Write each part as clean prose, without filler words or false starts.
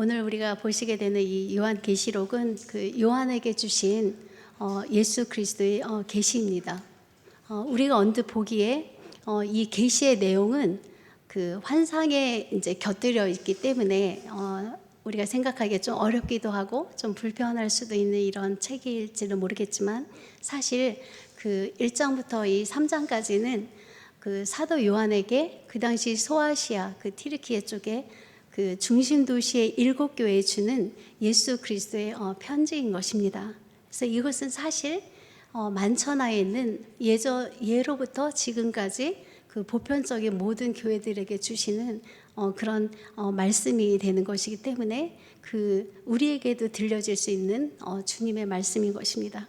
오늘 우리가 보시게 되는 이 요한계시록은 그 요한에게 주신 예수 그리스도의 계시입니다. 우리가 언뜻 보기에 이 계시의 내용은 그 환상에 이제 곁들여 있기 때문에 우리가 생각하기에 좀 어렵기도 하고 좀 불편할 수도 있는 이런 책일지는 모르겠지만, 사실 그 1장부터 이 3장까지는 그 사도 요한에게 그 당시 소아시아 그 티르키예 쪽에 그 중심 도시의 7교회에 주는 예수 그리스도의 편지인 것입니다. 그래서 이것은 사실 만천하에 있는 예로부터 지금까지 그 보편적인 모든 교회들에게 주시는 그런 말씀이 되는 것이기 때문에 그 우리에게도 들려질 수 있는 주님의 말씀인 것입니다.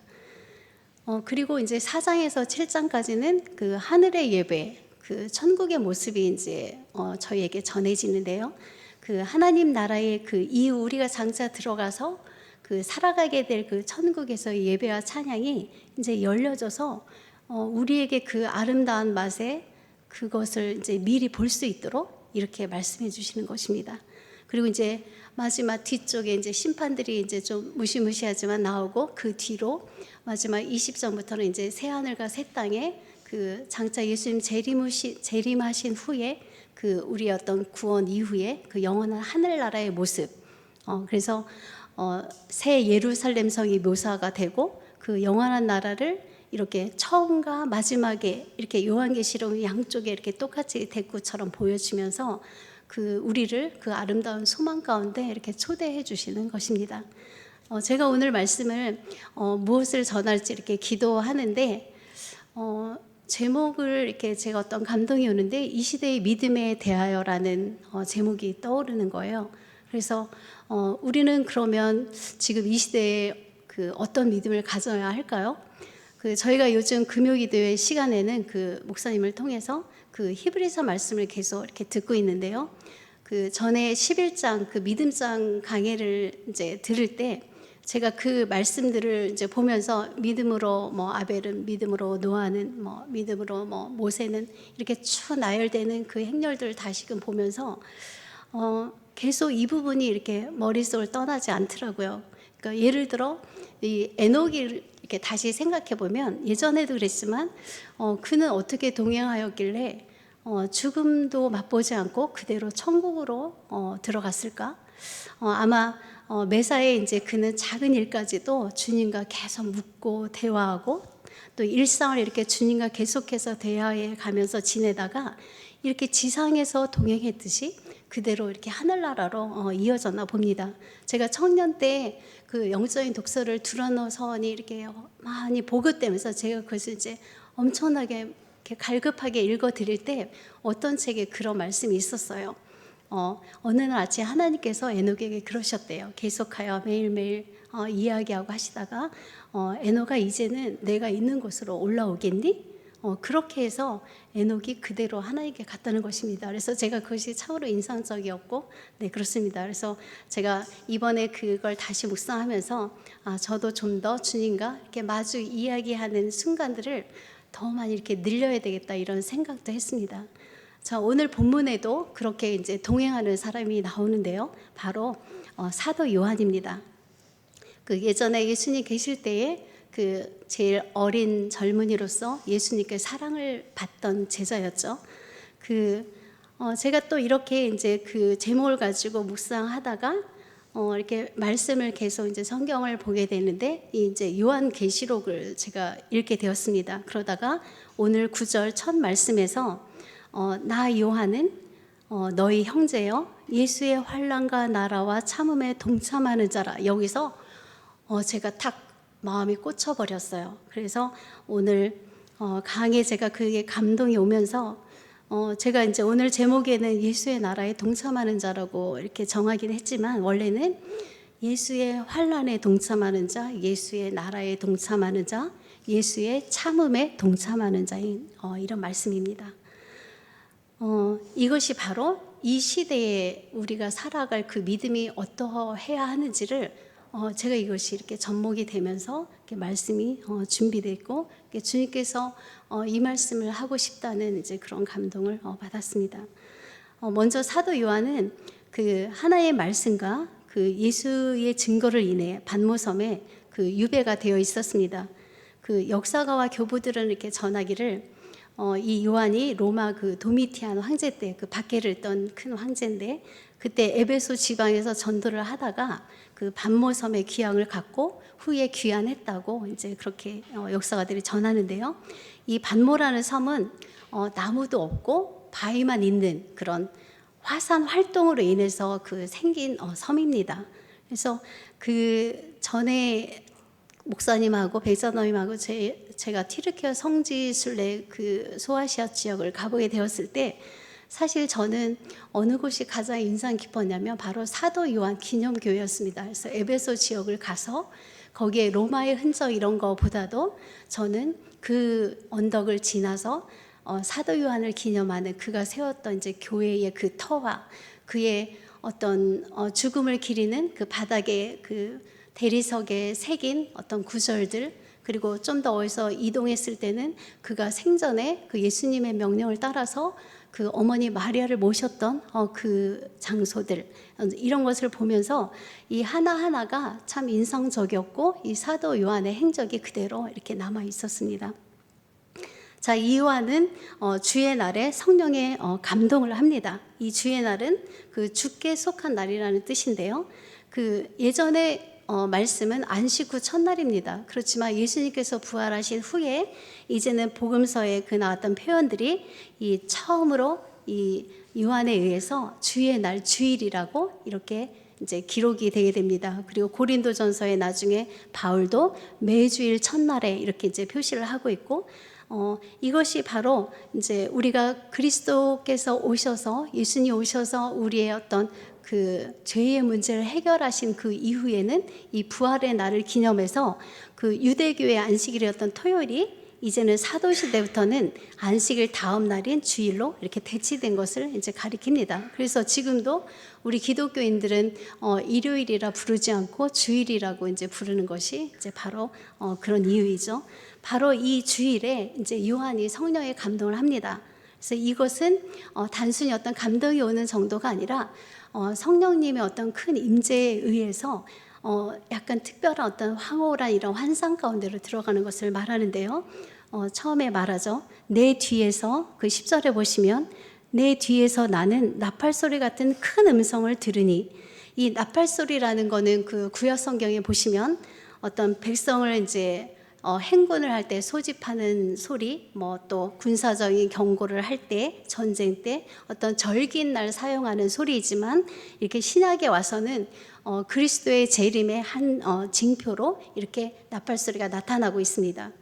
그리고 이제 4장에서 7장까지는 그 하늘의 예배, 그 천국의 모습이 이제 저희에게 전해지는데요. 그 하나님 나라의 그 이후 우리가 장차 들어가서 그 살아가게 될 그 천국에서의 예배와 찬양이 이제 열려져서 우리에게 그 아름다운 맛에 그것을 이제 미리 볼 수 있도록 이렇게 말씀해 주시는 것입니다. 그리고 이제 마지막 뒤쪽에 이제 심판들이 이제 좀 무시무시하지만 나오고, 그 뒤로 마지막 20장부터는 이제 새 하늘과 새 땅에 그 장차 예수님 재림하신 후에 그 우리 어떤 구원 이후에 그 영원한 하늘나라의 모습, 그래서 새 예루살렘 성이 묘사가 되고, 그 영원한 나라를 이렇게 처음과 마지막에 이렇게 요한계시록 양쪽에 이렇게 똑같이 대구처럼 보여주면서 그 우리를 그 아름다운 소망 가운데 이렇게 초대해 주시는 것입니다. 제가 오늘 말씀을 무엇을 전할지 이렇게 기도하는데, 제목을 이렇게 제가 어떤 감동이 오는데 이 시대의 믿음에 대하여라는 제목이 떠오르는 거예요. 그래서 우리는 그러면 지금 이 시대에 그 어떤 믿음을 가져야 할까요? 그 저희가 요즘 금요기도회 시간에는 그 목사님을 통해서 그 히브리서 말씀을 계속 이렇게 듣고 있는데요. 그 전에 11장 그 믿음장 강해를 이제 들을 때 제가 그 말씀들을 이제 보면서 믿음으로 뭐 아벨은 믿음으로, 노아는 뭐 믿음으로, 뭐 모세는 이렇게 쭉 나열되는 그 행렬들을 다시금 보면서 계속 이 부분이 이렇게 머릿속을 떠나지 않더라고요. 그러니까 예를 들어 이 에녹을 이렇게 다시 생각해 보면, 예전에도 그랬지만 그는 어떻게 동행하였길래 죽음도 맛보지 않고 그대로 천국으로 들어갔을까? 아마 매사에 이제 그는 작은 일까지도 주님과 계속 묻고 대화하고, 또 일상을 이렇게 주님과 계속해서 대화해 가면서 지내다가 이렇게 지상에서 동행했듯이 그대로 이렇게 하늘나라로 이어졌나 봅니다. 제가 청년 때 그 영적인 독서를 두런어선이 이렇게 많이 보급되면서 제가 그것을 이제 엄청나게 이렇게 갈급하게 읽어 드릴 때 어떤 책에 그런 말씀이 있었어요. 어느 날 아침에 하나님께서 에녹에게 그러셨대요. 계속하여 매일매일 이야기하고 하시다가 에녹아, 이제는 내가 있는 곳으로 올라오겠니? 그렇게 해서 에녹이 그대로 하나님께 갔다는 것입니다. 그래서 제가 그것이 참으로 인상적이었고, 네, 그렇습니다. 그래서 제가 이번에 그걸 다시 묵상하면서 저도 좀 더 주님과 이렇게 마주 이야기하는 순간들을 더 많이 이렇게 늘려야 되겠다, 이런 생각도 했습니다. 자, 오늘 본문에도 그렇게 이제 동행하는 사람이 나오는데요. 바로 사도 요한입니다. 그 예전에 예수님 계실 때에 그 제일 어린 젊은이로서 예수님께 사랑을 받던 제자였죠. 제가 또 이렇게 이제 그 제목을 가지고 묵상하다가 이렇게 말씀을 계속 이제 성경을 보게 되는데, 이제 요한계시록을 제가 읽게 되었습니다. 그러다가 오늘 9절 첫 말씀에서 나 요한은 너희 형제여 예수의 환난과 나라와 참음에 동참하는 자라, 여기서 제가 탁 마음이 꽂혀버렸어요. 그래서 오늘 강에 제가 그게 감동이 오면서 제가 이제 오늘 제목에는 예수의 나라에 동참하는 자라고 이렇게 정하긴 했지만, 원래는 예수의 환난에 동참하는 자, 예수의 나라에 동참하는 자, 예수의 참음에 동참하는 자인 이런 말씀입니다. 이것이 바로 이 시대에 우리가 살아갈 그 믿음이 어떠해야 하는지를 제가 이것이 이렇게 접목이 되면서 이렇게 말씀이 준비됐고, 주님께서 이 말씀을 하고 싶다는 이제 그런 감동을 받았습니다. 먼저 사도 요한은 그 하나의 말씀과 그 예수의 증거를 인해 반모섬에 그 유배가 되어 있었습니다. 그 역사가와 교부들은 이렇게 전하기를 이 요한이 로마 그 도미티안 황제 때 그 박해를 했던 큰 황제인데, 그때 에베소 지방에서 전도를 하다가 그 반모섬의 귀향을 갖고 후에 귀환했다고 이제 그렇게 역사가들이 전하는데요. 이 반모라는 섬은 나무도 없고 바위만 있는 그런 화산 활동으로 인해서 그 생긴 섬입니다. 그래서 그 전에 목사님하고 백사님하고 제가 튀르키예 성지순례 그 소아시아 지역을 가보게 되었을 때, 사실 저는 어느 곳이 가장 인상 깊었냐면 바로 사도 요한 기념교회였습니다. 그래서 에베소 지역을 가서 거기에 로마의 흔적 이런 거보다도 저는 그 언덕을 지나서 사도 요한을 기념하는 그가 세웠던 이제 교회의 그 터와 그의 어떤 죽음을 기리는 그 바닥에 그 대리석에 새긴 어떤 구절들, 그리고 좀 더 어디서 이동했을 때는 그가 생전에 그 예수님의 명령을 따라서 그 어머니 마리아를 모셨던 그 장소들, 이런 것을 보면서 이 하나하나가 참 인상적이었고 이 사도 요한의 행적이 그대로 이렇게 남아 있었습니다. 자, 이 요한은 주의 날에 성령의 감동을 합니다. 이 주의 날은 그 주께 속한 날이라는 뜻인데요. 그 예전에 말씀은 안식 후 첫날입니다. 그렇지만 예수님께서 부활하신 후에 이제는 복음서에 그 나왔던 표현들이 이 처음으로 이 요한에 의해서 주의 날, 주일이라고 이렇게 이제 기록이 되게 됩니다. 그리고 고린도전서에 나중에 바울도 매주일 첫날에 이렇게 이제 표시를 하고 있고, 이것이 바로 이제 우리가 그리스도께서 오셔서, 예수님 오셔서 우리의 어떤 그 죄의 문제를 해결하신 그 이후에는 이 부활의 날을 기념해서 그 유대교의 안식일이었던 토요일이 이제는 사도시대부터는 안식일 다음 날인 주일로 이렇게 대치된 것을 이제 가리킵니다. 그래서 지금도 우리 기독교인들은 일요일이라 부르지 않고 주일이라고 이제 부르는 것이 이제 바로 그런 이유이죠. 바로 이 주일에 이제 요한이 성령의 감동을 합니다. 그래서 이것은 단순히 어떤 감동이 오는 정도가 아니라 성령님의 어떤 큰 임재에 의해서 약간 특별한 어떤 황홀한 이런 환상 가운데로 들어가는 것을 말하는데요. 처음에 말하죠. 내 뒤에서, 그 10절에 보시면 내 뒤에서 나는 나팔 소리 같은 큰 음성을 들으니, 이 나팔 소리라는 거는 그 구약 성경에 보시면 어떤 백성을 이제 행군을 할 때 소집하는 소리, 뭐 또 군사적인 경고를 할 때, 전쟁 때 어떤 절기인 날 사용하는 소리이지만, 이렇게 신약에 와서는 그리스도의 재림의 한 징표로 이렇게 나팔 소리가 나타나고 있습니다.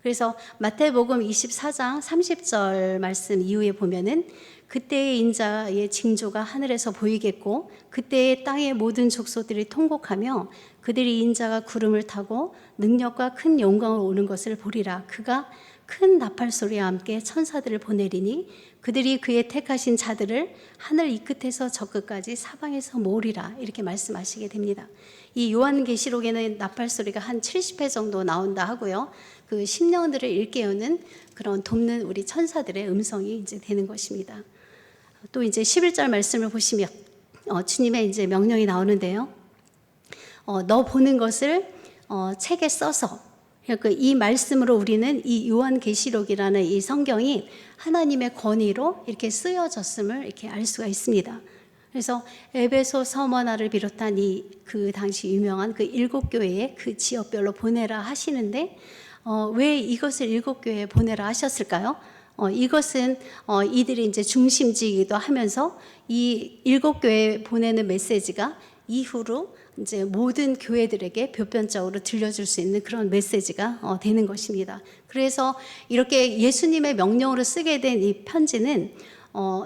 그래서 마태복음 24장 30절 말씀 이후에 보면은 그때의 인자의 징조가 하늘에서 보이겠고 그때의 땅의 모든 족속들이 통곡하며 그들이 인자가 구름을 타고 능력과 큰 영광을 오는 것을 보리라. 그가 큰 나팔 소리와 함께 천사들을 보내리니 그들이 그의 택하신 자들을 하늘 이 끝에서 저 끝까지 사방에서 모으리라. 이렇게 말씀하시게 됩니다. 이 요한계시록에는 나팔 소리가 한 70회 정도 나온다 하고요. 그 심령들을 일깨우는 그런 돕는 우리 천사들의 음성이 이제 되는 것입니다. 또 이제 11절 말씀을 보시면 주님의 이제 명령이 나오는데요. 너 보는 것을 책에 써서, 그러니까 이 말씀으로 우리는 이 요한계시록이라는 이 성경이 하나님의 권위로 이렇게 쓰여졌음을 이렇게 알 수가 있습니다. 그래서 에베소 서머나를 비롯한 그 당시 유명한 그 7교회의 그 지역별로 보내라 하시는데 왜 이것을 7교회에 보내라 하셨을까요? 이것은 이들이 이제 중심지이기도 하면서 이 7교회에 보내는 메시지가 이후로 이제 모든 교회들에게 보편적으로 들려줄 수 있는 그런 메시지가 되는 것입니다. 그래서 이렇게 예수님의 명령으로 쓰게 된 이 편지는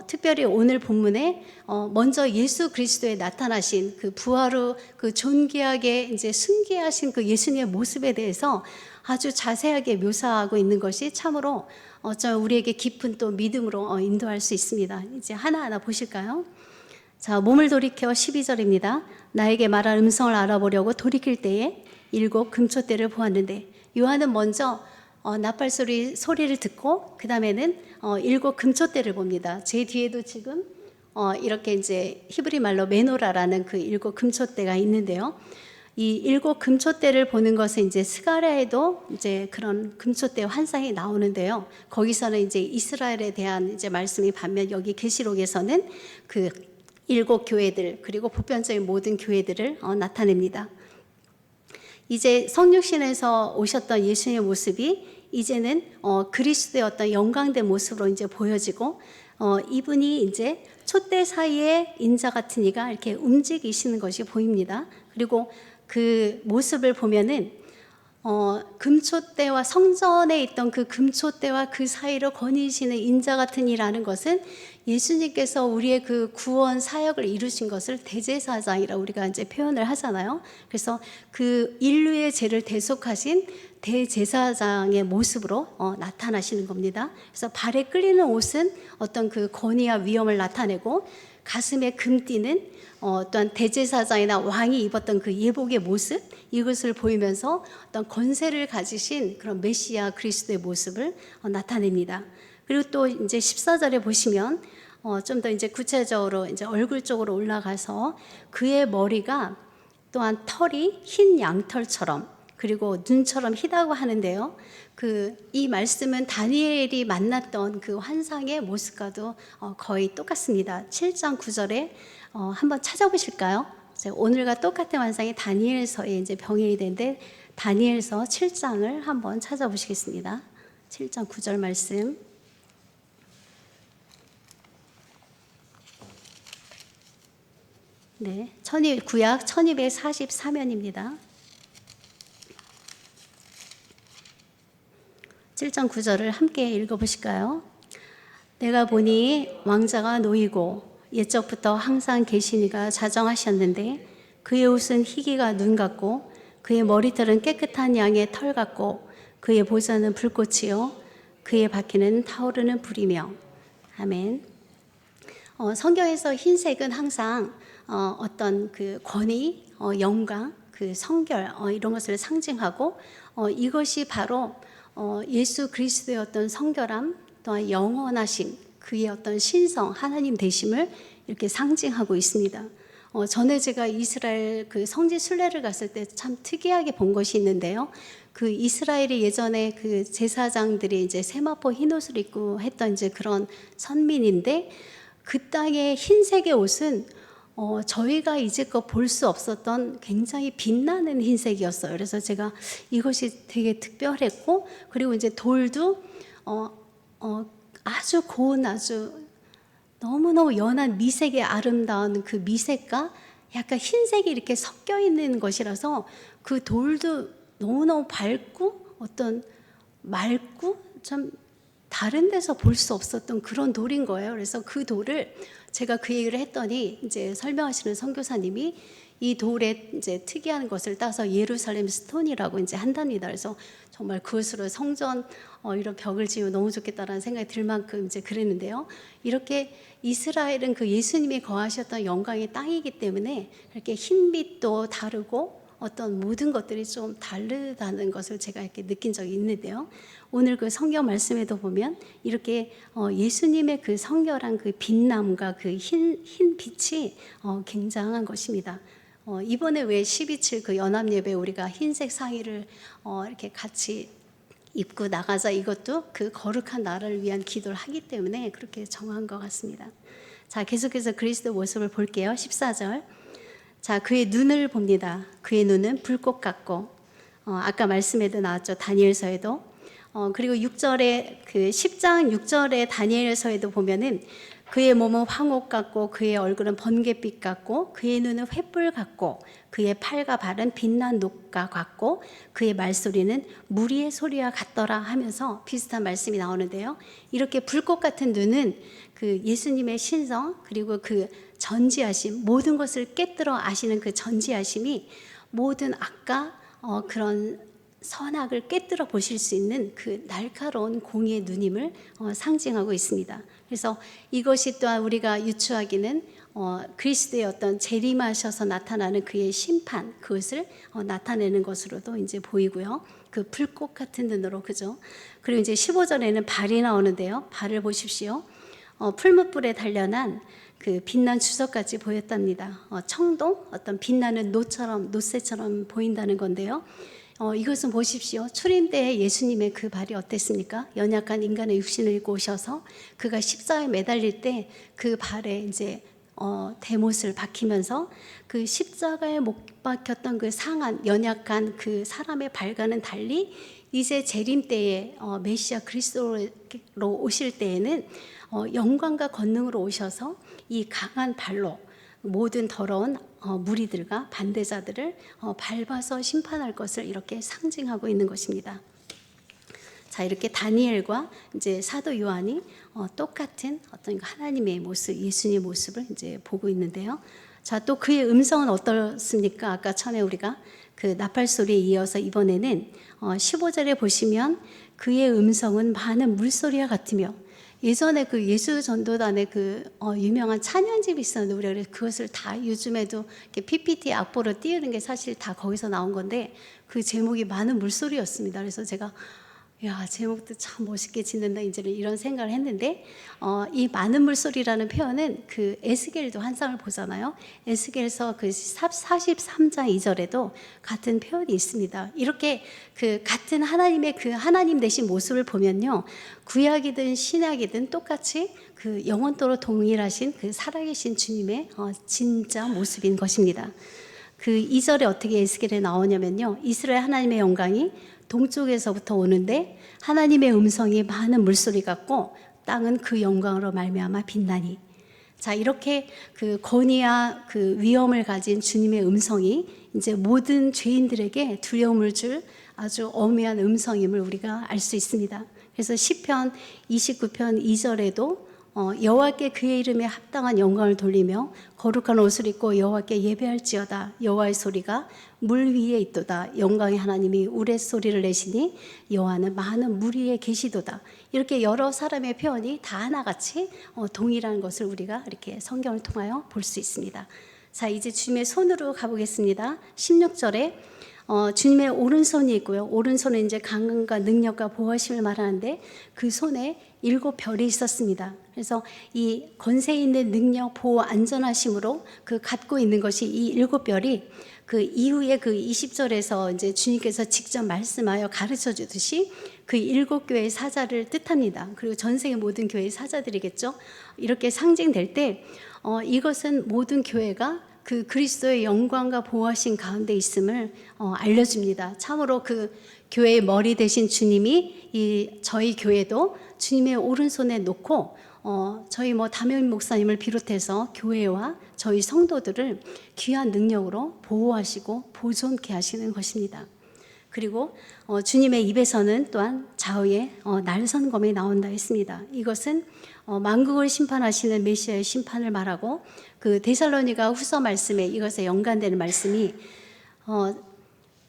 특별히 오늘 본문에 먼저 예수 그리스도에 나타나신 그 부활 후 그 존귀하게 이제 승계하신 그 예수님의 모습에 대해서 아주 자세하게 묘사하고 있는 것이 참으로 우리에게 깊은 또 믿음으로 인도할 수 있습니다. 이제 하나하나 보실까요? 자, 몸을 돌이켜 12절입니다. 나에게 말한 음성을 알아보려고 돌이킬 때에 7 금초대를 보았는데, 요한은 먼저 나팔 소리를 듣고 그 다음에는 7 금초대를 봅니다. 제 뒤에도 지금 이렇게 이제 히브리 말로 메노라라는 그 7금초대가 있는데요. 이 7금초대를 보는 것은 이제 스가랴에도 이제 그런 금초대 환상이 나오는데요. 거기서는 이제 이스라엘에 대한 이제 말씀이 반면 여기 계시록에서는 그 7교회들 그리고 보편적인 모든 교회들을 나타냅니다. 이제 성육신에서 오셨던 예수님의 모습이 이제는 그리스도의 어떤 영광된 모습으로 이제 보여지고 이분이 이제 촛대 사이에 인자 같은 이가 이렇게 움직이시는 것이 보입니다. 그리고 그 모습을 보면은 금초대와 성전에 있던 그 금초대와 그 사이로 거니시는 인자 같은 이라는 것은 예수님께서 우리의 그 구원 사역을 이루신 것을 대제사장이라 우리가 이제 표현을 하잖아요. 그래서 그 인류의 죄를 대속하신 대제사장의 모습으로 나타나시는 겁니다. 그래서 발에 끌리는 옷은 어떤 그 권위와 위엄을 나타내고 가슴에 금띠는 어떤 대제사장이나 왕이 입었던 그 예복의 모습, 이것을 보이면서 어떤 권세를 가지신 그런 메시아 그리스도의 모습을 나타냅니다. 그리고 또 이제 14절에 보시면 좀 더 이제 구체적으로 이제 얼굴 쪽으로 올라가서 그의 머리가 또한 털이 흰 양털처럼 그리고 눈처럼 희다고 하는데요. 이 말씀은 다니엘이 만났던 그 환상의 모습과도 거의 똑같습니다. 7장 9절에 한번 찾아보실까요? 오늘과 똑같은 환상이 다니엘서에 이제 병행이 되는데 다니엘서 7장을 한번 찾아보시겠습니다. 7장 9절 말씀. 네, 구약 1244면입니다. 7장 9절을 함께 읽어보실까요? 내가 보니 왕자가 놓이고 옛적부터 항상 계시니가 자정하셨는데 그의 옷은 희기가 눈 같고 그의 머리털은 깨끗한 양의 털 같고 그의 보좌는 불꽃이요 그의 바퀴는 타오르는 불이며. 아멘. 성경에서 흰색은 항상 어떤 그 권위, 영광, 그 성결 이런 것을 상징하고 이것이 바로 예수 그리스도의 어떤 성결함 또한 영원하심 그의 어떤 신성 하나님 되심을 이렇게 상징하고 있습니다. 전에 제가 이스라엘 그 성지 순례를 갔을 때 참 특이하게 본 것이 있는데요. 그 이스라엘이 예전에 그 제사장들이 이제 세마포 흰옷을 입고 했던 이제 그런 선민인데 그 땅의 흰색의 옷은 저희가 이제껏 볼 수 없었던 굉장히 빛나는 흰색이었어요. 그래서 제가 이것이 되게 특별했고, 그리고 이제 돌도 아주 고운 아주 너무너무 연한 미색의 아름다운 그 미색과 약간 흰색이 이렇게 섞여 있는 것이라서 그 돌도 너무너무 밝고 어떤 맑고 참 다른 데서 볼 수 없었던 그런 돌인 거예요. 그래서 그 돌을 제가 그 얘기를 했더니 이제 설명하시는 선교사님이 이 돌에 이제 특이한 것을 따서 예루살렘 스톤이라고 이제 한답니다. 그래서 정말 그것으로 성전 이런 벽을 지으면 너무 좋겠다라는 생각이 들 만큼 이제 그랬는데요. 이렇게 이스라엘은 그 예수님이 거하셨던 영광의 땅이기 때문에 이렇게 흰빛도 다르고 어떤 모든 것들이 좀 다르다는 것을 제가 이렇게 느낀 적이 있는데요. 오늘 그 성경 말씀에도 보면 이렇게 예수님의 그 성결한 그 빛남과 그 흰 빛이 굉장한 것입니다. 이번에 왜 12.7 그 연합예배 우리가 흰색 상의를 이렇게 같이 입고 나가자, 이것도 그 거룩한 나라를 위한 기도를 하기 때문에 그렇게 정한 것 같습니다. 자, 계속해서 그리스도 모습을 볼게요. 14절. 자, 그의 눈을 봅니다. 그의 눈은 불꽃 같고, 아까 말씀에도 나왔죠. 다니엘서에도. 그리고 6절에 그 10장 6절에 다니엘서에도 보면은 그의 몸은 황옥 같고 그의 얼굴은 번갯빛 같고 그의 눈은 횃불 같고 그의 팔과 발은 빛난 녹과 같고 그의 말소리는 무리의 소리와 같더라 하면서 비슷한 말씀이 나오는데요. 이렇게 불꽃 같은 눈은 그 예수님의 신성 그리고 그 전지하심, 모든 것을 깨뜨려 아시는 그 전지하심이 모든 악과 그런 선악을 깨뜨려 보실 수 있는 그 날카로운 공의 눈임을 상징하고 있습니다. 그래서 이것이 또한 우리가 유추하기는 그리스도의 어떤 재림하셔서 나타나는 그의 심판, 그것을 나타내는 것으로도 이제 보이고요. 그 불꽃 같은 눈으로, 그죠? 그리고 이제 15절에는 발이 나오는데요. 발을 보십시오. 풀무불에 단련한 그 빛난 추석같이 보였답니다. 청동 어떤 빛나는 노새처럼 보인다는 건데요. 이것은 보십시오. 출임 때 예수님의 그 발이 어땠습니까? 연약한 인간의 육신을 입고 오셔서 그가 십자가에 매달릴 때 그 발에 이제 대못을 박히면서 그 십자가에 못 박혔던 그 상한 연약한 그 사람의 발과는 달리 이제 재림 때에 메시아 그리스도로 오실 때에는 영광과 권능으로 오셔서 이 강한 발로 모든 더러운 무리들과 반대자들을 밟아서 심판할 것을 이렇게 상징하고 있는 것입니다. 자, 이렇게 다니엘과 이제 사도 요한이 똑같은 어떤 하나님의 모습, 예수님의 모습을 이제 보고 있는데요. 자, 또 그의 음성은 어떻습니까? 아까 처음에 우리가 그 나팔 소리에 이어서 이번에는 15절에 보시면 그의 음성은 많은 물소리와 같으며, 예전에 그 예수 전도단의 그 유명한 찬양집이 있었는데 우리가 그래서 그것을 다 요즘에도 이렇게 PPT 악보로 띄우는 게 사실 다 거기서 나온 건데 그 제목이 많은 물소리였습니다. 그래서 제가 제목도 참 멋있게 짓는다 이제 이런 생각을 했는데 이 많은 물소리라는 표현은 그 에스겔도 환상을 보잖아요. 에스겔서 그 43장 2절에도 같은 표현이 있습니다. 이렇게 그 같은 하나님의 그 하나님 되신 모습을 보면요, 구약이든 신약이든 똑같이 그 영원토록 동일하신 그 살아계신 주님의 진짜 모습인 것입니다. 그 2절에 어떻게 에스겔에 나오냐면요, 이스라엘 하나님의 영광이 동쪽에서부터 오는데 하나님의 음성이 많은 물소리 같고 땅은 그 영광으로 말미암아 빛나니. 자, 이렇게 그 권위와 그 위엄을 가진 주님의 음성이 이제 모든 죄인들에게 두려움을 줄 아주 엄미한 음성임을 우리가 알 수 있습니다. 그래서 시편 29편 2절에도 여호와께 그의 이름에 합당한 영광을 돌리며 거룩한 옷을 입고 여호와께 예배할지어다. 여호와의 소리가 물 위에 있도다. 영광의 하나님이 우레소리를 내시니 여호와는 많은 물 위에 계시도다. 이렇게 여러 사람의 표현이 다 하나같이 동일한 것을 우리가 이렇게 성경을 통하여 볼 수 있습니다. 자, 이제 주님의 손으로 가보겠습니다. 16절에 주님의 오른손이 있고요. 오른손은 이제 강건과 능력과 보호하심을 말하는데 그 손에 7별이 있었습니다. 그래서 이 권세 있는 능력, 보호, 안전하심으로 그 갖고 있는 것이 이 7별이 그 이후에 그 20절에서 이제 주님께서 직접 말씀하여 가르쳐 주듯이 그 7교회의 사자를 뜻합니다. 그리고 전 세계 모든 교회의 사자들이겠죠. 이렇게 상징될 때 이것은 모든 교회가 그 그리스도의 영광과 보호하신 가운데 있음을 알려줍니다. 참으로 그 교회의 머리 되신 주님이 저희 교회도 주님의 오른손에 놓고 저희 담임 목사님을 비롯해서 교회와 저희 성도들을 귀한 능력으로 보호하시고 보존케 하시는 것입니다. 그리고 주님의 입에서는 또한 좌우에 날선검이 나온다 했습니다. 이것은 만국을 심판하시는 메시아의 심판을 말하고 그 데살로니가 후서 말씀에 이것에 연관되는 말씀이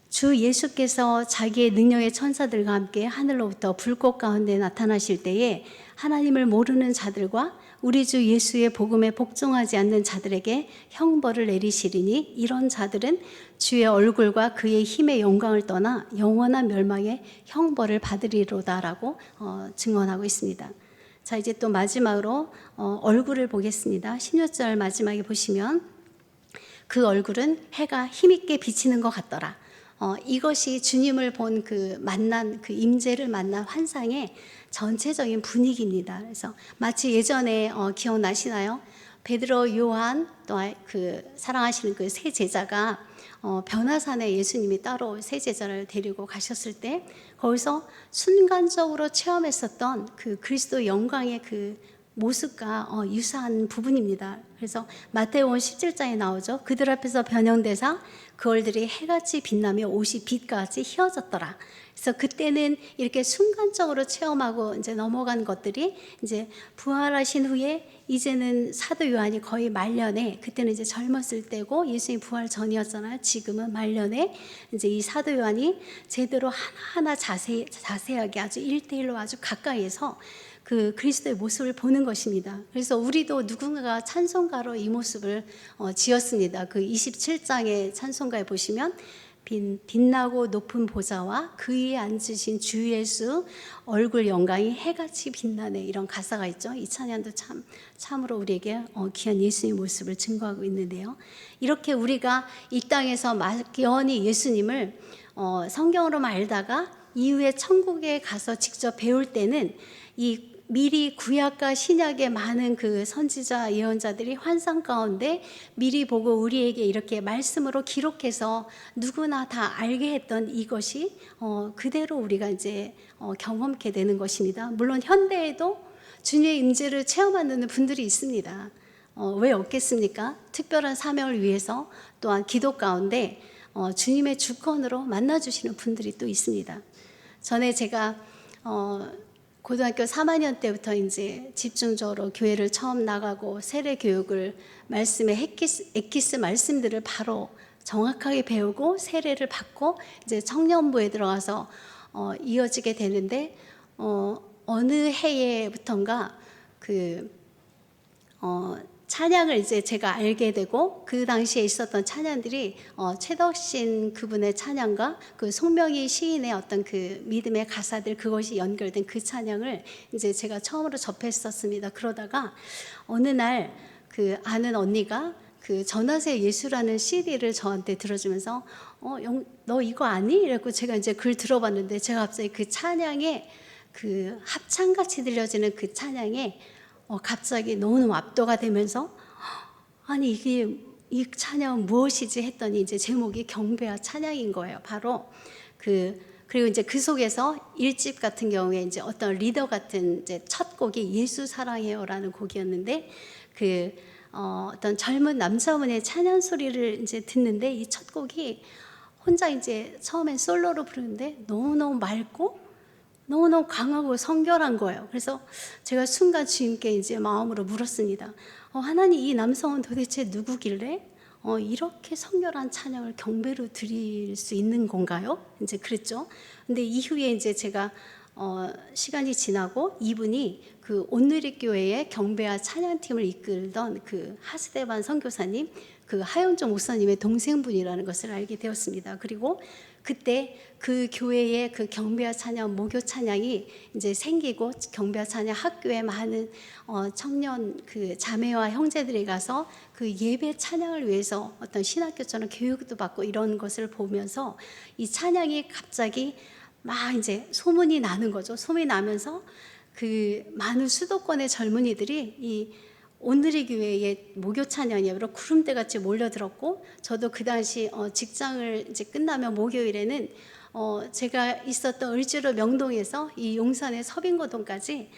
주 예수께서 자기의 능력의 천사들과 함께 하늘로부터 불꽃 가운데 나타나실 때에 하나님을 모르는 자들과 우리 주 예수의 복음에 복종하지 않는 자들에게 형벌을 내리시리니 이런 자들은 주의 얼굴과 그의 힘의 영광을 떠나 영원한 멸망의 형벌을 받으리로다라고 증언하고 있습니다. 자, 이제 또 마지막으로 얼굴을 보겠습니다. 16절 마지막에 보시면 그 얼굴은 해가 힘있게 비치는 것 같더라. 이것이 주님을 본 그 만난 그 임재를 만난 환상의 전체적인 분위기입니다. 그래서 마치 예전에 기억나시나요? 베드로, 요한 또 그 사랑하시는 그 세 제자가 변화산에 예수님이 따로 세 제자를 데리고 가셨을 때 거기서 순간적으로 체험했었던 그 그리스도 영광의 그 모습과 유사한 부분입니다. 그래서 마태복음 17장에 나오죠. 그들 앞에서 변형되사 그 얼들이 해같이 빛나며 옷이 빛같이 휘어졌더라. 그래서 그때는 이렇게 순간적으로 체험하고 이제 넘어간 것들이 이제 부활하신 후에 이제는 사도 요한이 거의 말년에, 그때는 이제 젊었을 때고 예수님 부활 전이었잖아요. 지금은 말년에 이제 이 사도 요한이 제대로 하나하나 자세하게 아주 1대1로 아주 가까이에서 그 그리스도의 모습을 보는 것입니다. 그래서 우리도 누군가가 찬송가로 이 모습을 지었습니다. 그 27장의 찬송가에 보시면 빛나고 높은 보좌와 그 위에 앉으신 주 예수 얼굴 영광이 해같이 빛나네, 이런 가사가 있죠. 이 찬양도 참으로 우리에게 귀한 예수의 모습을 증거하고 있는데요. 이렇게 우리가 이 땅에서 막연히 예수님을 성경으로만 알다가 이후에 천국에 가서 직접 배울 때는 이 미리 구약과 신약의 많은 그 선지자 예언자들이 환상 가운데 미리 보고 우리에게 이렇게 말씀으로 기록해서 누구나 다 알게 했던 이것이 그대로 우리가 이제 경험하게 되는 것입니다. 물론 현대에도 주님의 임재를 체험하는 분들이 있습니다. 왜 없겠습니까? 특별한 사명을 위해서 또한 기도 가운데 주님의 주권으로 만나주시는 분들이 또 있습니다. 전에 제가 고등학교 3학년 때부터 이제 집중적으로 교회를 처음 나가고 세례 교육을 말씀의 엑기스 말씀들을 바로 정확하게 배우고 세례를 받고 이제 청년부에 들어가서 이어지게 되는데 어느 해에부턴가 찬양을 이제 제가 알게 되고 그 당시에 있었던 찬양들이 최덕신 그분의 찬양과 그 송명희 시인의 어떤 그 믿음의 가사들, 그것이 연결된 그 찬양을 이제 제가 처음으로 접했었습니다. 그러다가 어느 날 그 아는 언니가 그 전하세 예수라는 CD를 저한테 들어주면서 너 이거 아니? 이랬고 제가 이제 글 들어봤는데 제가 갑자기 그 찬양에 그 합창같이 들려지는 그 찬양에 갑자기 너무너무 압도가 되면서 아니 이게 이 찬양은 무엇이지 했더니 이제 제목이 경배와 찬양인 거예요. 바로 그리고 이제 그 속에서 1집 같은 경우에 이제 어떤 리더 같은 이제 첫 곡이 예수 사랑해요라는 곡이었는데 어떤 젊은 남자분의 찬양 소리를 이제 듣는데 이 첫 곡이 혼자 이제 처음엔 솔로로 부르는데 너무너무 맑고 너무너무 강하고 성결한 거예요. 그래서 제가 순간 주님께 이제 마음으로 물었습니다. 하나님, 이 남성은 도대체 누구길래 이렇게 성결한 찬양을 경배로 드릴 수 있는 건가요? 이제 그랬죠. 근데 이후에 이제 제가 시간이 지나고 이분이 그 온누리 교회의 경배와 찬양팀을 이끌던 그 하스데반 선교사님, 그 하윤종 목사님의 동생분이라는 것을 알게 되었습니다. 그리고 그때 그 교회의 그 경배와 찬양, 모교 찬양이 이제 생기고 경배와 찬양 학교에 많은 청년 그 자매와 형제들이 가서 그 예배 찬양을 위해서 어떤 신학교처럼 교육도 받고 이런 것을 보면서 이 찬양이 갑자기 막 이제 소문이 나는 거죠. 소문이 나면서 그 많은 수도권의 젊은이들이 이 온누리 교회의 모교 찬양이 여러 구름대같이 몰려들었고, 저도 그 당시 직장을 이제 끝나면 목요일에는 제가 있었던 을지로 명동에서 이 용산의 서빙고동까지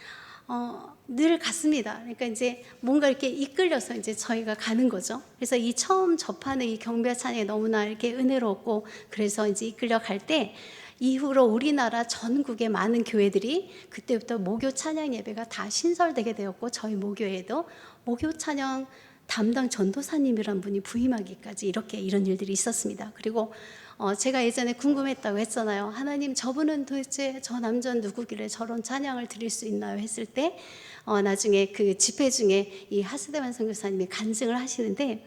늘 갔습니다. 그러니까 이제 뭔가 이렇게 이끌려서 이제 저희가 가는 거죠. 그래서 이 처음 접하는 이 경배 찬양이 너무나 이렇게 은혜롭고, 그래서 이제 이끌려 갈 때 이후로 우리나라 전국의 많은 교회들이 그때부터 모교 찬양 예배가 다 신설되게 되었고, 저희 모교에도 모교 찬양 담당 전도사님이란 분이 부임하기까지 이런 일들이 있었습니다. 그리고 제가 예전에 궁금했다고 했잖아요. 하나님, 저분은 도대체 저 남자는 누구길래 저런 찬양을 드릴 수 있나요? 했을 때 나중에 그 집회 중에 이 하스데반 선교사님이 간증을 하시는데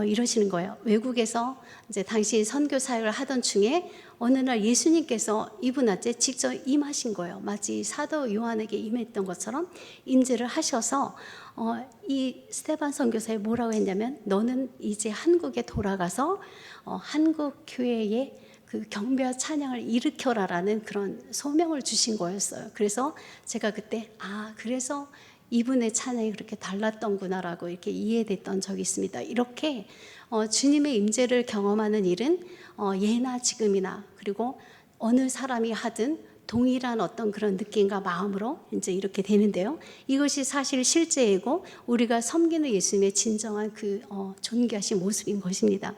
이러시는 거예요. 외국에서 이제 당시 선교 사역을 하던 중에 어느 날 예수님께서 이분한테 직접 임하신 거예요. 마치 사도 요한에게 임했던 것처럼 임재를 하셔서 이 스테반 선교사에 뭐라고 했냐면, 너는 이제 한국에 돌아가서 한국 교회에 그 경배와 찬양을 일으켜라라는 그런 소명을 주신 거였어요. 그래서 제가 그때 그래서 이분의 찬양이 그렇게 달랐던구나라고 이렇게 이해됐던 적이 있습니다. 이렇게 주님의 임재를 경험하는 일은 예나 지금이나 그리고 어느 사람이 하든 동일한 어떤 그런 느낌과 마음으로 이제 이렇게 되는데요. 이것이 사실 실제이고 우리가 섬기는 예수님의 진정한 그 존귀하신 모습인 것입니다.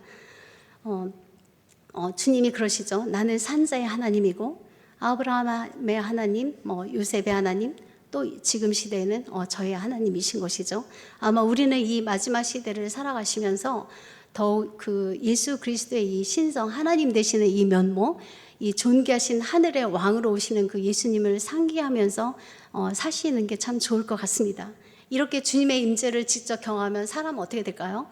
주님이 그러시죠. 나는 산자의 하나님이고 아브라함의 하나님, 요셉의 하나님, 또 지금 시대에는 저의 하나님이신 것이죠. 아마 우리는 이 마지막 시대를 살아가시면서 더욱 그 예수 그리스도의 이 신성 하나님 되시는 이 면모, 이 존귀하신 하늘의 왕으로 오시는 그 예수님을 상기하면서 사시는 게 참 좋을 것 같습니다. 이렇게 주님의 임재를 직접 경험하면 사람은 어떻게 될까요?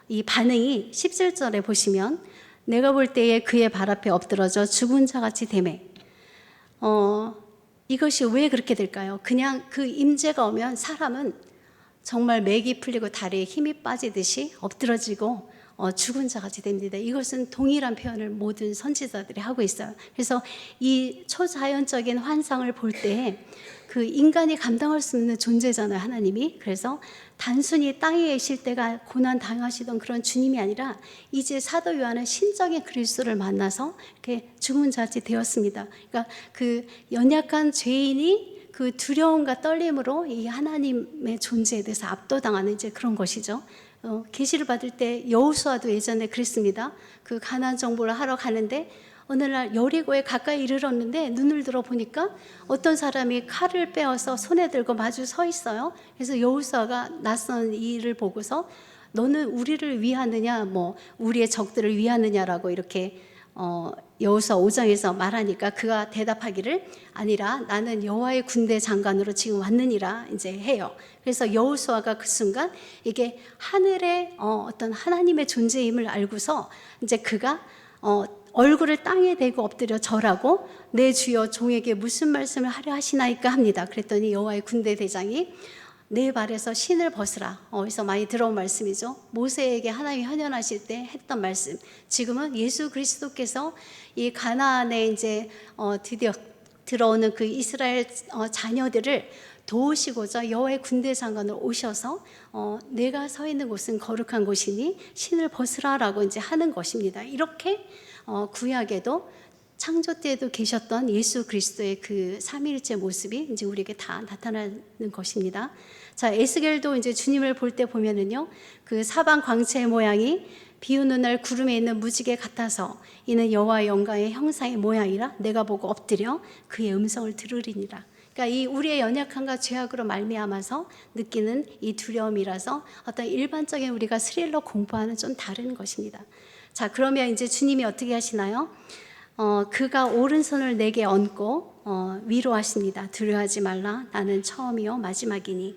이 반응이 17절에 보시면 내가 볼 때에 그의 발 앞에 엎드러져 죽은 자같이 되매. 이것이 왜 그렇게 될까요? 그냥 그 임재가 오면 사람은 정말 맥이 풀리고 다리에 힘이 빠지듯이 엎드러지고 죽은 자같이 됩니다. 이것은 동일한 표현을 모든 선지자들이 하고 있어요. 그래서 이 초자연적인 환상을 볼 때 그 인간이 감당할 수 없는 존재잖아요, 하나님이. 그래서 단순히 땅에 계실 때가 고난 당하시던 그런 주님이 아니라 이제 사도 요한은 신적인 그리스도를 만나서 이렇게 죽은 자같이 되었습니다. 그러니까 그 연약한 죄인이 그 두려움과 떨림으로 이 하나님의 존재에 대해서 압도당하는 이제 그런 것이죠. 계시를 받을 때 여호수아도 예전에 그랬습니다. 그 가나안 정보를 하러 가는데 어느 날 여리고에 가까이 이르렀는데 눈을 들어 보니까 어떤 사람이 칼을 빼어서 손에 들고 마주 서 있어요. 그래서 여호수아가 낯선 이 일을 보고서 너는 우리를 위하느냐, 뭐 우리의 적들을 위하느냐라고 이렇게 여호수아 5장에서 말하니까 그가 대답하기를 아니라 나는 여호와의 군대 장관으로 지금 왔느니라 이제 해요. 그래서 여호수아가 그 순간 이게 하늘의 어떤 하나님의 존재임을 알고서 이제 그가 얼굴을 땅에 대고 엎드려 절하고 내 주여 종에게 무슨 말씀을 하려 하시나이까 합니다. 그랬더니 여호와의 군대 대장이 내 발에서 신을 벗으라. 어디서 많이 들어온 말씀이죠. 모세에게 하나님이 현현하실 때 했던 말씀. 지금은 예수 그리스도께서 이 가나안에 이제 드디어 들어오는 그 이스라엘 자녀들을 도우시고자 여호와의 군대 장관으로 오셔서 내가 서 있는 곳은 거룩한 곳이니 신을 벗으라라고 이제 하는 것입니다. 이렇게 구약에도 창조 때에도 계셨던 예수 그리스도의 그 삼위일체 모습이 이제 우리에게 다 나타나는 것입니다. 자, 에스겔도 이제 주님을 볼 때 보면은요, 그 사방 광채의 모양이 비 오는 날 구름에 있는 무지개 같아서 이는 여호와의 영광의 형상의 모양이라 내가 보고 엎드려 그의 음성을 들으리니라. 그러니까 이 우리의 연약함과 죄악으로 말미암아서 느끼는 이 두려움이라서 어떤 일반적인 우리가 스릴러 공부하는 좀 다른 것입니다. 자, 그러면 이제 주님이 어떻게 하시나요? 그가 오른손을 내게 얹고 위로하십니다. 두려워하지 말라. 나는 처음이요 마지막이니.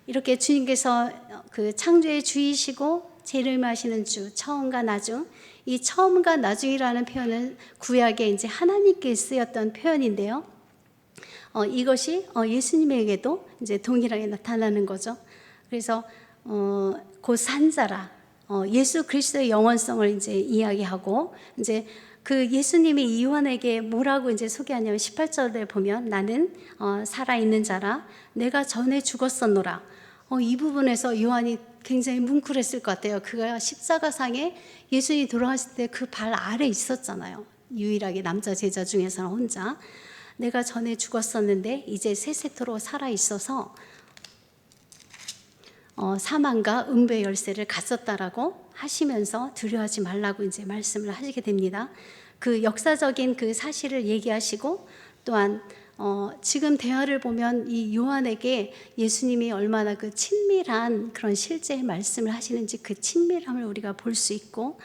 이렇게 주님께서 그 창조의 주이시고 재림하시는 주, 처음과 나중. 이 처음과 나중이라는 표현은 구약에 이제 하나님께 쓰였던 표현인데요. 이것이 예수님에게도 이제 동일하게 나타나는 거죠. 그래서 곧 산자라. 예수 그리스도의 영원성을 이제 이야기하고 이제 그 예수님이 요한에게 뭐라고 이제 소개하냐면 18절에 보면 나는 살아있는 자라 내가 전에 죽었었노라. 이 부분에서 요한이 굉장히 뭉클했을 것 같아요. 그가 십자가상에 예수님이 돌아가실 때 그 발 아래 있었잖아요. 유일하게 남자 제자 중에서는 혼자. 내가 전에 죽었었는데 이제 세세토록 살아있어서 사망과 음부의 열쇠를 가졌다라고 하시면서 두려워하지 말라고 이제 말씀을 하시게 됩니다. 그 역사적인 그 사실을 얘기하시고 또한 지금 대화를 보면 이 요한에게 예수님이 얼마나 그 친밀한 그런 실제의 말씀을 하시는지 그 친밀함을 우리가 볼 수 있고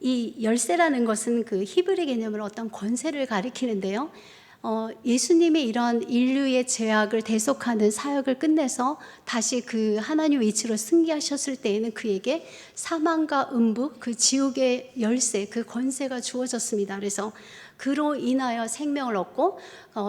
이 열쇠라는 것은 그 히브리 개념을 어떤 권세를 가리키는데요. 예수님이 이런 인류의 죄악을 대속하는 사역을 끝내서 다시 그 하나님 위치로 승계하셨을 때에는 그에게 사망과 음부, 그 지옥의 열쇠, 그 권세가 주어졌습니다. 그래서 그로 인하여 생명을 얻고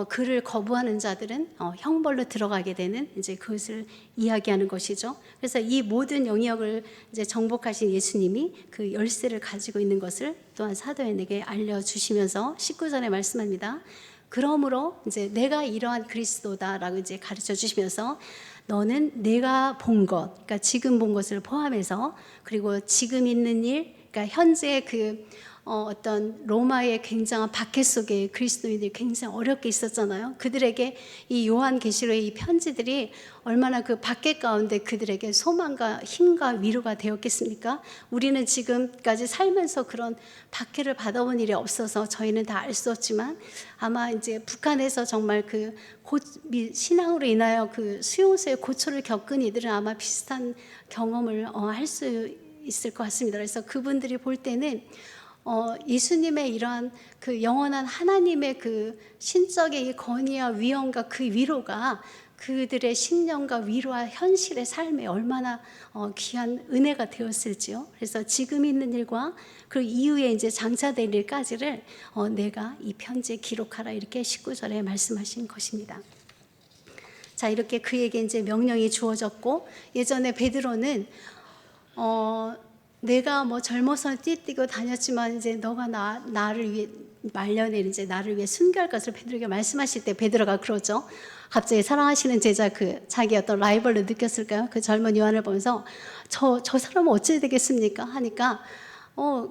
그를 거부하는 자들은 형벌로 들어가게 되는 이제 그것을 이야기하는 것이죠. 그래서 이 모든 영역을 이제 정복하신 예수님이 그 열쇠를 가지고 있는 것을 또한 사도에게 알려주시면서 19절에 말씀합니다. 그러므로 이제 내가 이러한 그리스도다라고 이제 가르쳐 주시면서 너는 내가 본 것, 그러니까 지금 본 것을 포함해서 그리고 지금 있는 일, 그러니까 현재 그 어떤 로마의 굉장한 박해 속에 그리스도인들이 굉장히 어렵게 있었잖아요. 그들에게 이 요한계시록의 이 편지들이 얼마나 그 박해 가운데 그들에게 소망과 힘과 위로가 되었겠습니까? 우리는 지금까지 살면서 그런 박해를 받아본 일이 없어서 저희는 다 알 수 없지만 아마 이제 북한에서 정말 그 신앙으로 인하여 그 수용소의 고초를 겪은 이들은 아마 비슷한 경험을 할 수 있을 것 같습니다. 그래서 그분들이 볼 때는 예수님의 이러한 그 영원한 하나님의 그 신적인 이 권위와 위엄과 그 위로가 그들의 심령과 위로와 현실의 삶에 얼마나 귀한 은혜가 되었을지요. 그래서 지금 있는 일과 그 이후에 이제 장차될 일까지를 내가 이 편지에 기록하라, 이렇게 19절에 말씀하신 것입니다. 자, 이렇게 그에게 이제 명령이 주어졌고, 예전에 베드로는 내가 뭐 젊어서 띠뛰고 다녔지만 이제 너가 나를 위해 말년에 이제 나를 위해 순교할 것을 베드로에게 말씀하실 때 베드로가 그러죠. 갑자기 사랑하시는 제자 자기 어떤 라이벌로 느꼈을까요? 그 젊은 요한을 보면서 저 사람은 어찌 되겠습니까? 하니까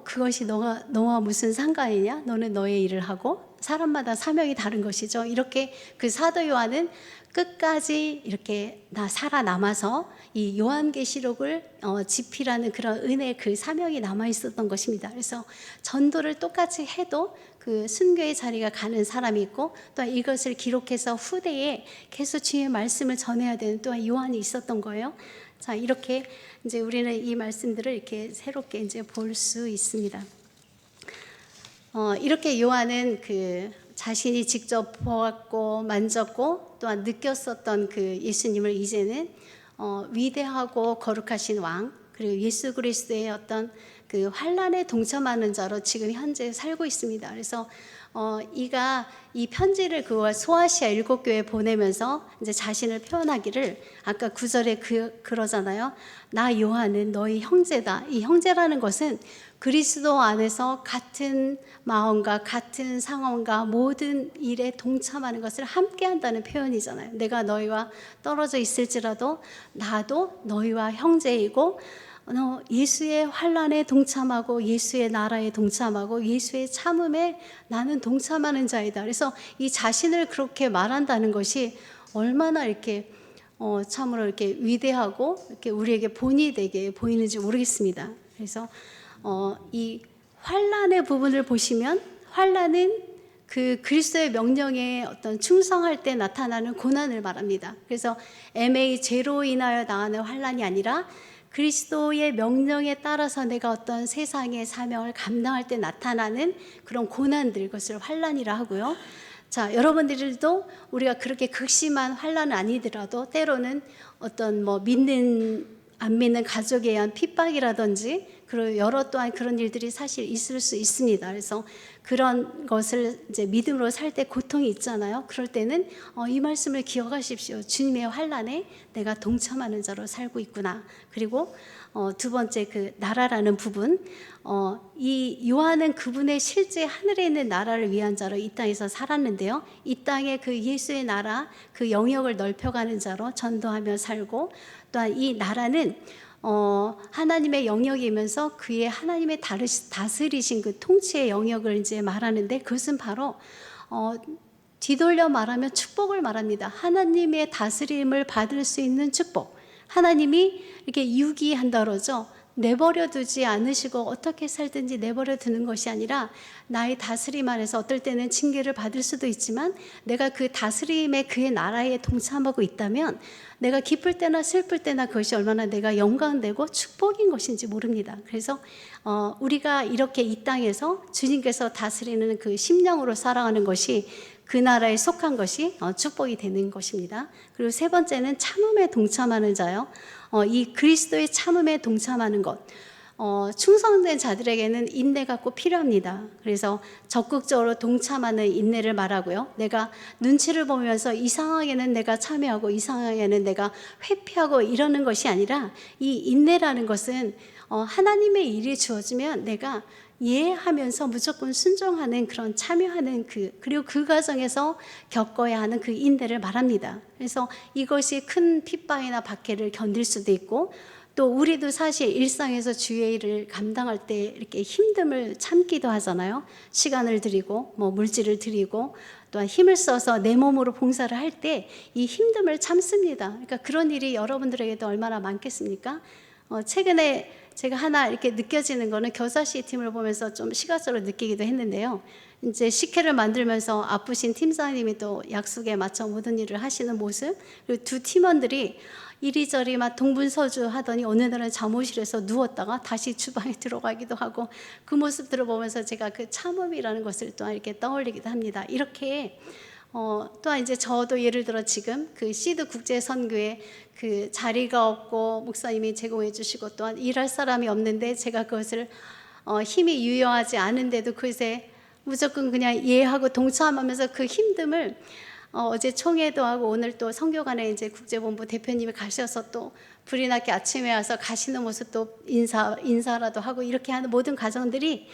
그것이 너와 무슨 상관이냐? 너는 너의 일을 하고 사람마다 사명이 다른 것이죠. 이렇게 그 사도 요한은 끝까지 이렇게 살아남아서 이 요한계시록을 집필하는 그런 은혜의 그 사명이 남아 있었던 것입니다. 그래서 전도를 똑같이 해도 그 순교의 자리가 가는 사람이 있고, 또 이것을 기록해서 후대에 계속 주의 말씀을 전해야 되는 또한 요한이 있었던 거예요. 자, 이렇게 이제 우리는 이 말씀들을 이렇게 새롭게 이제 볼 수 있습니다. 이렇게 요한은 그 자신이 직접 보았고 만졌고 또한 느꼈었던 그 예수님을 이제는 위대하고 거룩하신 왕, 그리고 예수 그리스도의 어떤 그 환난에 동참하는 자로 지금 현재 살고 있습니다. 그래서 이가 이 편지를 그 소아시아 7교회에 보내면서 이제 자신을 표현하기를, 아까 9절에 그러잖아요. 나 요한은 너희 형제다. 이 형제라는 것은 그리스도 안에서 같은 마음과 같은 상황과 모든 일에 동참하는 것을 함께 한다는 표현이잖아요. 내가 너희와 떨어져 있을지라도 나도 너희와 형제이고 예수의 환난에 동참하고 예수의 나라에 동참하고 예수의 참음에 나는 동참하는 자이다. 그래서 이 자신을 그렇게 말한다는 것이 얼마나 이렇게 참으로 이렇게 위대하고 이렇게 우리에게 본이 되게 보이는지 모르겠습니다. 그래서 이 환난의 부분을 보시면, 환난은 그 그리스도의 명령에 어떤 충성할 때 나타나는 고난을 말합니다. 그래서 MA 죄로 인하여 당하는 환난이 아니라 그리스도의 명령에 따라서 내가 어떤 세상의 사명을 감당할 때 나타나는 그런 고난들, 그것을 환난이라 하고요. 자, 여러분들도 우리가 그렇게 극심한 환난은 아니더라도 때로는 어떤 안 믿는 가족에 의한 핍박이라든지 그리고 여러 또한 그런 일들이 사실 있을 수 있습니다. 그래서 그런 것을 이제 믿음으로 살 때 고통이 있잖아요. 그럴 때는 이 말씀을 기억하십시오. 주님의 환난에 내가 동참하는 자로 살고 있구나. 그리고 두 번째 그 나라라는 부분, 이 요한은 그분의 실제 하늘에 있는 나라를 위한 자로 이 땅에서 살았는데요. 이 땅에 그 예수의 나라, 그 영역을 넓혀가는 자로 전도하며 살고, 또한 이 나라는 하나님의 영역이면서 그의 하나님의 다스리신 그 통치의 영역을 이제 말하는데, 그것은 바로 뒤돌려 말하면 축복을 말합니다. 하나님의 다스림을 받을 수 있는 축복. 하나님이 이렇게 유기한다 그러죠. 내버려 두지 않으시고 어떻게 살든지 내버려 두는 것이 아니라 나의 다스림 안에서 어떨 때는 징계를 받을 수도 있지만 내가 그 다스림에 그의 나라에 동참하고 있다면 내가 기쁠 때나 슬플 때나 그것이 얼마나 내가 영광되고 축복인 것인지 모릅니다. 그래서 우리가 이렇게 이 땅에서 주님께서 다스리는 그 심령으로 살아가는 것이 그 나라에 속한 것이 축복이 되는 것입니다. 그리고 세 번째는 참음에 동참하는 자요. 이 그리스도의 참음에 동참하는 것, 충성된 자들에게는 인내가 꼭 필요합니다. 그래서 적극적으로 동참하는 인내를 말하고요. 내가 눈치를 보면서 이 상황에는 내가 참여하고 이 상황에는 내가 회피하고 이러는 것이 아니라, 이 인내라는 것은 하나님의 일이 주어지면 내가 이해하면서 무조건 순종하는 그런 참여하는 그리고 그 과정에서 겪어야 하는 그 인내를 말합니다. 그래서 이것이 큰 핍박이나 박해를 견딜 수도 있고, 또 우리도 사실 일상에서 주의 일을 감당할 때 이렇게 힘듦을 참기도 하잖아요. 시간을 들이고 물질을 들이고 또한 힘을 써서 내 몸으로 봉사를 할 때 이 힘듦을 참습니다. 그러니까 그런 일이 여러분들에게도 얼마나 많겠습니까? 최근에 제가 하나 이렇게 느껴지는 거는 교사시 팀을 보면서 좀 시각적으로 느끼기도 했는데요. 이제 식혜를 만들면서 아프신 팀장님이 또 약속에 맞춰 모든 일을 하시는 모습, 그리고 두 팀원들이 이리저리 막 동분서주 하더니 어느 날은 잠옷실에서 누웠다가 다시 주방에 들어가기도 하고, 그 모습들을 보면서 제가 그 참음이라는 것을 또 이렇게 떠올리기도 합니다. 이렇게 또한 이제 저도 예를 들어 지금 그 시드 국제 선교에 그 자리가 없고 목사님이 제공해 주시고 또한 일할 사람이 없는데 제가 그것을 힘이 유효하지 않은데도 그것에 무조건 그냥 이해하고 동참하면서 그 힘듦을 어제 총회도 하고 오늘 또 선교관에 이제 국제본부 대표님이 가셔서 또 불이 나게 아침에 와서 가시는 모습 또 인사라도 하고 이렇게 하는 모든 과정들이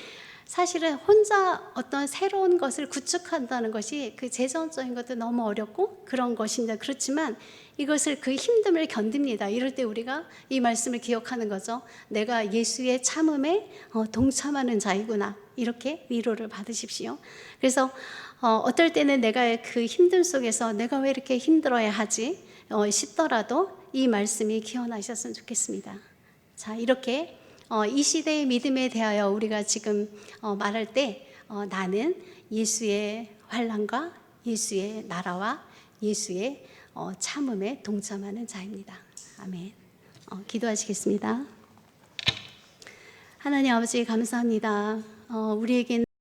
사실은 혼자 어떤 새로운 것을 구축한다는 것이 그 재정적인 것도 너무 어렵고 그런 것인데 그렇지만 이것을 그 힘듦을 견딥니다. 이럴 때 우리가 이 말씀을 기억하는 거죠. 내가 예수의 참음에 동참하는 자이구나. 이렇게 위로를 받으십시오. 그래서 어떨 때는 내가 그 힘듦 속에서 내가 왜 이렇게 힘들어야 하지 싶더라도 이 말씀이 기억나셨으면 좋겠습니다. 자, 이렇게 이 시대의 믿음에 대하여 우리가 지금 말할 때 나는 예수의 환난과 예수의 나라와 예수의 참음에 동참하는 자입니다. 아멘. 기도하시겠습니다. 하나님 아버지 감사합니다. 우리에게는